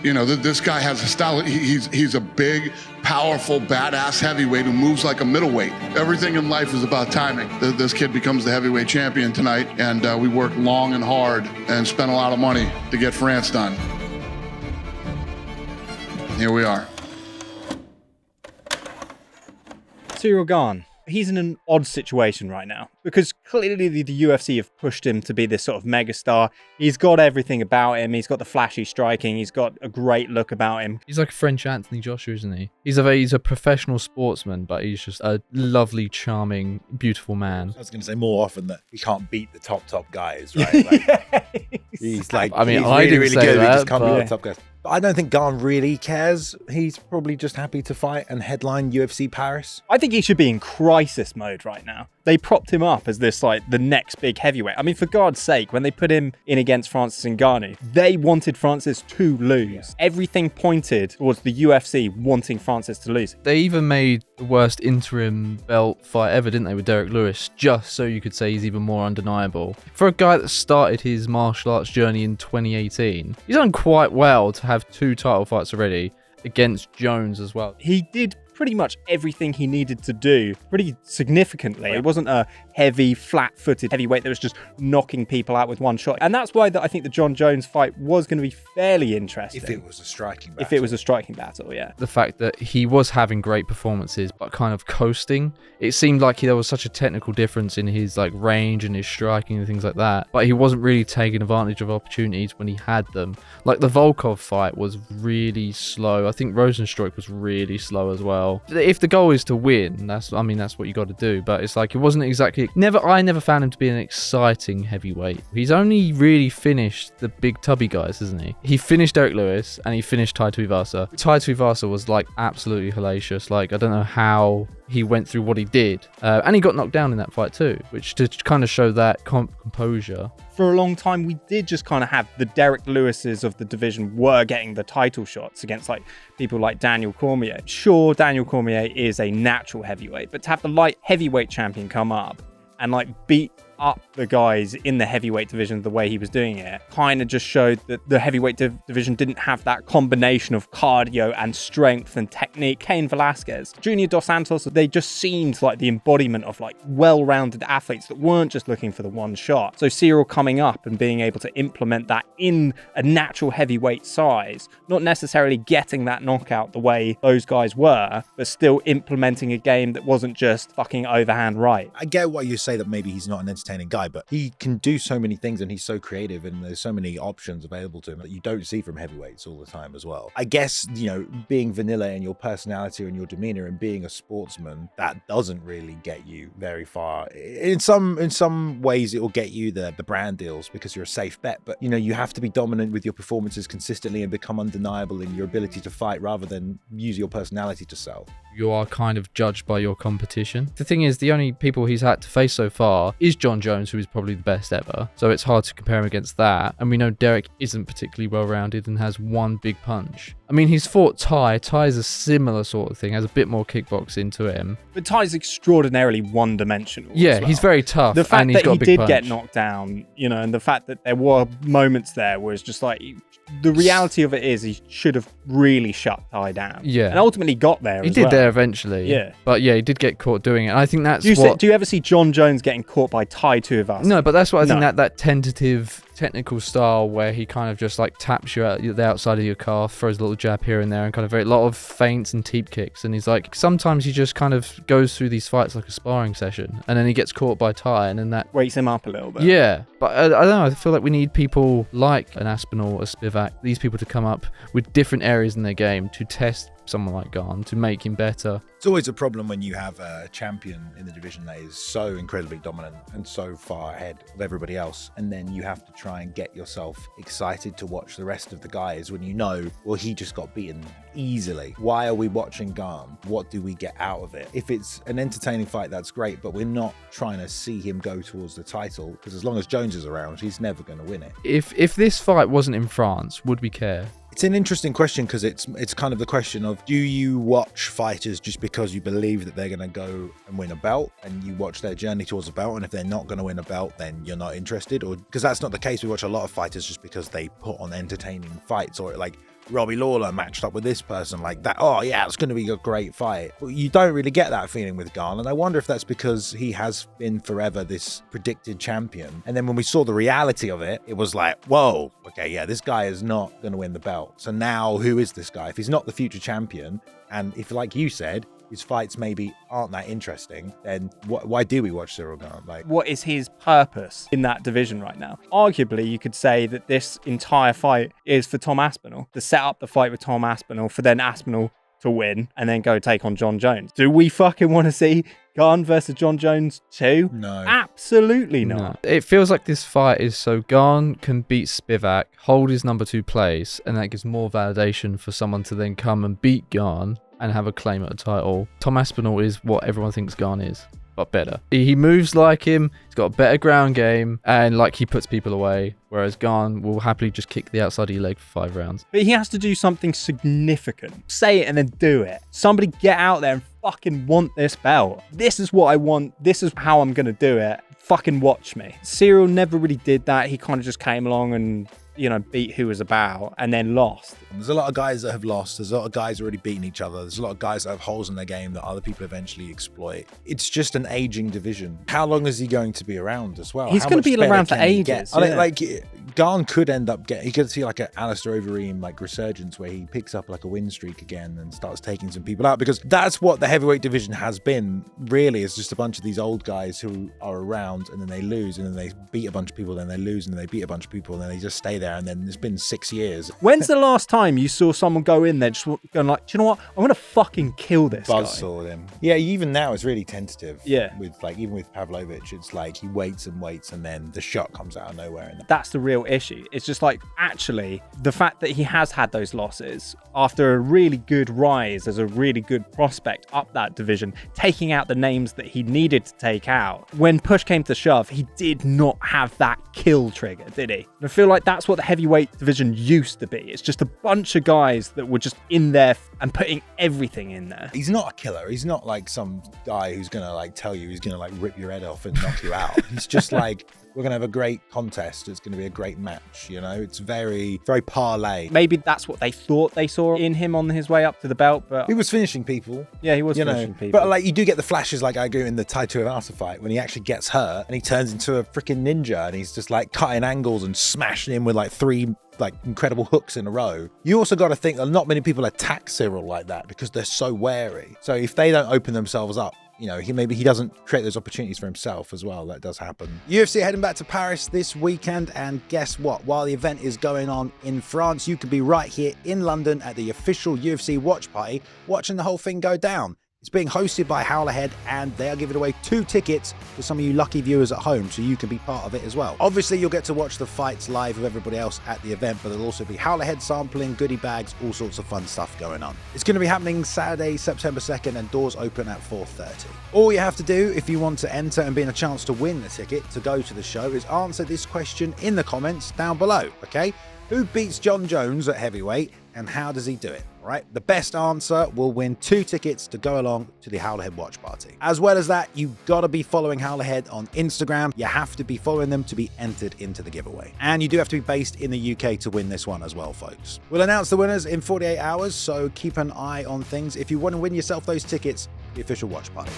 You know, this guy has a style. He's a big, powerful, badass heavyweight who moves like a middleweight. Everything in life is about timing. This kid becomes the heavyweight champion tonight, and we worked long and hard and spent a lot of money to get France done. Here we are. Ciryl Gane. He's in an odd situation right now because clearly the UFC have pushed him to be this sort of megastar. He's got everything about him. He's got the flashy striking. He's got a great look about him. He's like a French Anthony Joshua, isn't he? He's a professional sportsman, but he's just a lovely, charming, beautiful man. I was going to say more often that he can't beat the top guys, right? Like, he's like, I mean, he's I didn't really say good. that, He just can't but- beat the top guys. But I don't think Gane really cares. He's probably just happy to fight and headline UFC Paris. I think he should be in crisis mode right now. They propped him up as this, like, the next big heavyweight. I mean, for God's sake, when they put him in against Francis Ngannou, they wanted Francis to lose. Yeah. Everything pointed towards the UFC wanting Francis to lose. They even made the worst interim belt fight ever, didn't they, with Derek Lewis, just so you could say he's even more undeniable. For a guy that started his martial arts journey in 2018, he's done quite well to have 2 title fights already against Jones as well. He did pretty much everything he needed to do pretty significantly. It wasn't a heavy, flat-footed heavyweight that was just knocking people out with one shot. And that's why I think the John Jones fight was going to be fairly interesting. If it was a striking battle. If it was a striking battle, yeah. The fact that he was having great performances, but kind of coasting. It seemed like there was such a technical difference in his like range and his striking and things like that. But he wasn't really taking advantage of opportunities when he had them. Like the Volkov fight was really slow. I think Rosenstruck was really slow as well. If the goal is to win, that's what you got to do. But it's like it wasn't exactly. I never found him to be an exciting heavyweight. He's only really finished the big tubby guys, isn't he? He finished Derek Lewis and he finished Tai Tuivasa. Tai Tuivasa was like absolutely hellacious. Like I don't know how he went through what he did, and he got knocked down in that fight too, which to kind of show that composure. For a long time, we did just kind of have the Derek Lewises of the division were getting the title shots against like people like Daniel Cormier. Sure, Daniel Cormier is a natural heavyweight, but to have the light heavyweight champion come up and like beat up the guys in the heavyweight division the way he was doing it kind of just showed that the heavyweight division didn't have that combination of cardio and strength and technique. Cain Velasquez, Junior Dos Santos, they just seemed like the embodiment of like well-rounded athletes that weren't just looking for the one shot. So Ciryl coming up and being able to implement that in a natural heavyweight size, not necessarily getting that knockout the way those guys were, but still implementing a game that wasn't just fucking overhand right. I get why you say that maybe he's not an entertaining guy, but he can do so many things and he's so creative and there's so many options available to him that you don't see from heavyweights all the time as well. I guess, you know, being vanilla in your personality and your demeanor and being a sportsman, that doesn't really get you very far. In some ways it will get you the brand deals because you're a safe bet, but you know, you have to be dominant with your performances consistently and become undeniable in your ability to fight rather than use your personality to sell. You are kind of judged by your competition. The thing is, the only people he's had to face so far is John Jones, who is probably the best ever. So it's hard to compare him against that. And we know Derek isn't particularly well-rounded and has one big punch. I mean, he's fought Tai. Tai is a similar sort of thing, has a bit more kickbox into him. But Tai's extraordinarily one-dimensional. Yeah, he's very tough. The fact and he's that got he a big did punch. get knocked down, you know, and the fact that there were moments there where it's just like, the reality of it is he should have really shut Tai down. Yeah. And ultimately got there He as did well. there eventually. Yeah. But yeah, he did get caught doing it. And I think that's Do you ever see John Jones getting caught by Tai Tuivasa? No, but that's what I think, No. that tentative technical style where he kind of just like taps you at the outside of your calf, throws a little jab here and there, and kind of a lot of feints and teep kicks. And he's like, sometimes he just kind of goes through these fights like a sparring session, and then he gets caught by Tai, and then that wakes him up a little bit. Yeah, but I don't know. I feel like we need people like an Aspinall, a Spivak, these people to come up with different areas in their game to test someone like Gane, to make him better. It's always a problem when you have a champion in the division that is so incredibly dominant and so far ahead of everybody else, and then you have to try and get yourself excited to watch the rest of the guys when you know, well, he just got beaten easily. Why are we watching Gane? What do we get out of it? If it's an entertaining fight, that's great, but we're not trying to see him go towards the title, because as long as Jones is around, he's never going to win it. If this fight wasn't in France, would we care? It's an interesting question because it's kind of the question of, do you watch fighters just because you believe that they're going to go and win a belt and you watch their journey towards a belt, and if they're not going to win a belt then you're not interested? Or because that's not the case, we watch a lot of fighters just because they put on entertaining fights, or like Robbie Lawler matched up with this person like that. Oh yeah, it's going to be a great fight. Well, you don't really get that feeling with Gane, and I wonder if that's because he has been forever this predicted champion. And then when we saw the reality of it, it was like, whoa, okay, yeah, this guy is not going to win the belt. So now who is this guy? If he's not the future champion, and if, like you said, his fights maybe aren't that interesting, then why do we watch Ciryl Gane? Like, what is his purpose in that division right now? Arguably, you could say that this entire fight is for Tom Aspinall, to set up the fight with Tom Aspinall, for then Aspinall to win and then go take on John Jones. Do we fucking want to see Gane versus John Jones too? No. Absolutely not. No. It feels like this fight is so Gane can beat Spivak, hold his number 2 place, and that gives more validation for someone to then come and beat Gane and have a claim at a title. Tom Aspinall is what everyone thinks Gane is, but better. He moves like him, he's got a better ground game, and like he puts people away, whereas Gane will happily just kick the outside of your leg for 5 rounds. But he has to do something significant. Say it and then do it. Somebody get out there and fucking want this belt. This is what I want. This is how I'm going to do it. Fucking watch me. Ciryl never really did that. He kind of just came along and, you know, beat who was about and then lost. There's a lot of guys that have lost. There's a lot of guys already beating each other. There's a lot of guys that have holes in their game that other people eventually exploit. It's just an aging division. How long is he going to be around as well? He's going to be around for ages. I mean, like, Gane could end up getting, he could see like an Alistair Overeem like resurgence where he picks up like a win streak again and starts taking some people out, because that's what the heavyweight division has been, really. It's just a bunch of these old guys who are around and then they lose and then they beat a bunch of people, then they lose and then they beat a bunch of people and then they just stay there, and then it's been 6 years. When's the last time you saw someone go in there just going like, do you know what? I'm going to fucking kill this guy. Buzzsaw him. Yeah, even now it's really tentative. Yeah. With like, even with Pavlovich, it's like he waits and waits and then the shot comes out of nowhere. And that's the real issue. It's just like, actually, the fact that he has had those losses after a really good rise as a really good prospect up that division, taking out the names that he needed to take out. When push came to shove, he did not have that kill trigger, did he? And I feel like that's what the heavyweight division used to be. It's just a bunch of guys that were just in there and putting everything in there. He's not a killer. He's not like some guy who's gonna like tell you he's gonna like rip your head off and knock you out. He's just like, we're going to have a great contest. It's going to be a great match, you know? It's very, very parlay. Maybe that's what they thought they saw in him on his way up to the belt, but... He was finishing people. Yeah, he was finishing people. But, like, you do get the flashes, like I do in the Taito Ivasa fight, when he actually gets hurt and he turns into a freaking ninja and he's just, like, cutting angles and smashing him with, like, 3... like incredible hooks in a row. You also got to think that not many people attack Ciryl like that because they're so wary. So if they don't open themselves up, you know, he doesn't create those opportunities for himself as well. That does happen. UFC heading back to Paris this weekend, and guess what? While the event is going on in France, you can be right here in London at the official UFC watch party, watching the whole thing go down. It's being hosted by Howler Head, and they are giving away 2 tickets to some of you lucky viewers at home, so you can be part of it as well. Obviously, you'll get to watch the fights live with everybody else at the event, but there'll also be Howler Head sampling, goodie bags, all sorts of fun stuff going on. It's going to be happening Saturday, September 2nd, and doors open at 4:30. All you have to do if you want to enter and be in a chance to win the ticket to go to the show is answer this question in the comments down below, okay? Who beats John Jones at heavyweight, and how does he do it? Right, the best answer will win 2 tickets to go along to the Howler Head watch party. As well as that, you've got to be following Howler Head on Instagram. You have to be following them to be entered into the giveaway. And you do have to be based in the UK to win this one as well, folks. We'll announce the winners in 48 hours, so keep an eye on things if you want to win yourself those tickets to the official watch party.